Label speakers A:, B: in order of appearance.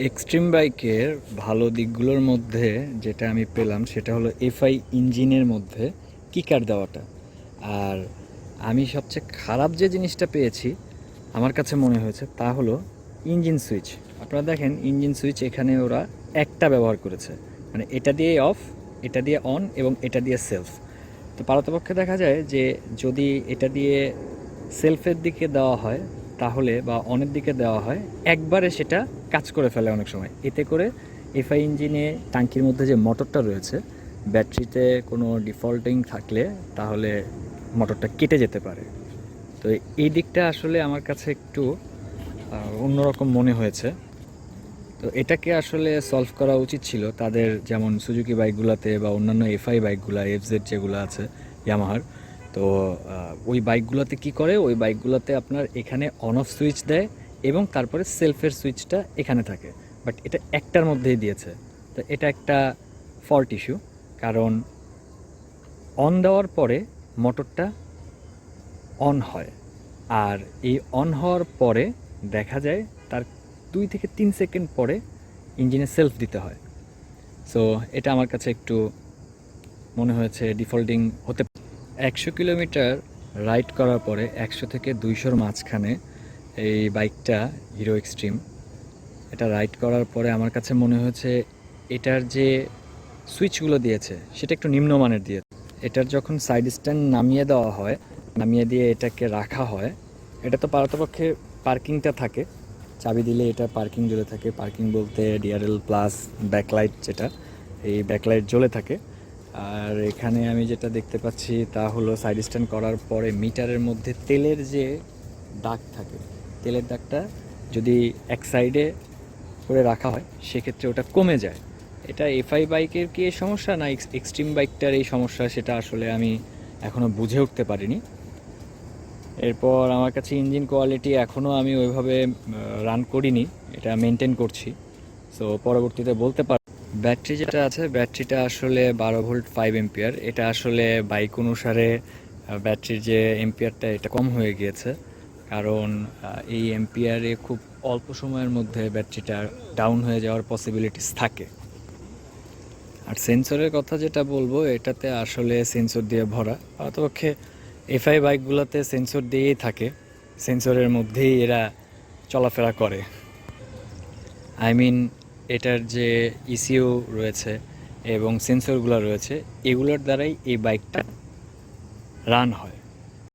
A: Extreme বাইকের ভালো দিকগুলোর মধ্যে যেটা আমি পেলাম সেটা হলো এফআই ইঞ্জিনের মধ্যে কিকার দেওয়াটা। আর আমি সবচেয়ে খারাপ যে জিনিসটা পেয়েছি আমার কাছে মনে হয়েছে তা হলো ইঞ্জিন সুইচ। আপনারা দেখেন ইঞ্জিন সুইচ এখানে ওরা একটা ব্যবহার করেছে, মানে এটা দিয়ে অফ, এটা দিয়ে অন এবং এটা দিয়ে সেলফ। তো পারতপক্ষে দেখা যায় যে যদি এটা দিয়ে সেলফের দিকে দেওয়া হয় তাহলে বা অনের দিকে দেওয়া হয় একবারে সেটা কাজ করে ফেলে অনেক সময়। এতে করে এফআই ইঞ্জিনে টাঙ্কির মধ্যে যে মোটরটা রয়েছে, ব্যাটারিতে কোনো ডিফল্টিং থাকলে তাহলে মোটরটা কেটে যেতে পারে। তো এই দিকটা আসলে আমার কাছে একটু অন্যরকম মনে হয়েছে। তো এটাকে আসলে সলভ করা উচিত ছিল তাদের, যেমন সুজুকি বাইকগুলোতে বা অন্যান্য এফআই বাইকগুলো, এফজেড যেগুলো আছে ইয়ামাহার। তো ওই বাইকগুলোতে কি করে, ওই বাইকগুলোতে আপনার এখানে অন অফ সুইচ দেয় এবং তারপরে সেলফের সুইচটা এখানে থাকে, বাট এটা একটার মধ্যেই দিয়েছে। তো এটা একটা ফল্ট ইস্যু, কারণ অন দেওয়ার পরে মোটরটা অন হয়, আর এই অন হওয়ার পরে দেখা যায় তার 2 থেকে 3 সেকেন্ড পরে ইঞ্জিনে সেলফ দিতে হয়। সো এটা আমার কাছে একটু মনে হয়েছে ডিফল্টিং হতে। 100 কিলোমিটার রাইড করার পরে 100 থেকে 200-র মাঝখানে এই বাইকটা হিরো এক্সট্রিম, এটা রাইড করার পরে আমার কাছে মনে হয়েছে এটার যে সুইচগুলো দিয়েছে সেটা একটু নিম্নমানের দিয়েছে। এটার যখন সাইড স্ট্যান্ড নামিয়ে দেওয়া হয়, নামিয়ে দিয়ে এটাকে রাখা হয়, এটা তো পারতপক্ষে পার্কিংটা থাকে, চাবি দিলে এটা পার্কিং জ্বলে থাকে। পার্কিং বলতে ডিআরএল প্লাস ব্যাকলাইট, যেটা এই ব্যাকলাইট জ্বলে থাকে। আর এখানে আমি যেটা দেখতে পাচ্ছি তা হলো সাইড স্ট্যান্ড করার পরে মিটারের মধ্যে তেলের যে দাগ থাকে, তেলের দাগটা যদি এক সাইডে করে রাখা হয় সেক্ষেত্রে ওটা কমে যায়। এটা এফআই বাইকের কি এই সমস্যা না এক্সট্রিম বাইকটার এই সমস্যা, সেটা আসলে আমি এখনও বুঝে উঠতে পারিনি। এরপর আমার কাছে ইঞ্জিন কোয়ালিটি এখনও আমি ওইভাবে রান করিনি, এটা মেনটেন করছি। সো পরবর্তীতে বলতে পার। ব্যাটারি যেটা আছে, ব্যাটারিটা আসলে 12 ভোল্ট 5 এম্পিয়ার। এটা আসলে বাইক অনুসারে ব্যাটারির যে এম্পিয়ারটা এটা কম হয়ে গিয়েছে, কারণ এই এম্পিয়ারে খুব অল্প সময়ের মধ্যে ব্যাটারিটা ডাউন হয়ে যাওয়ার পসিবিলিটিস থাকে। আর সেন্সরের কথা যেটা বলবো, এটাতে আসলে সেন্সর দিয়ে ভরা। অতপক্ষে এফআই বাইকগুলোতে সেন্সর দিয়েই থাকে, সেন্সরের মধ্যেই এরা চলাফেরা করে। আই মিন এটার যে ইসিউ রয়েছে এবং সেন্সরগুলো রয়েছে, এগুলোর দ্বারাই এই বাইকটা রান হয়।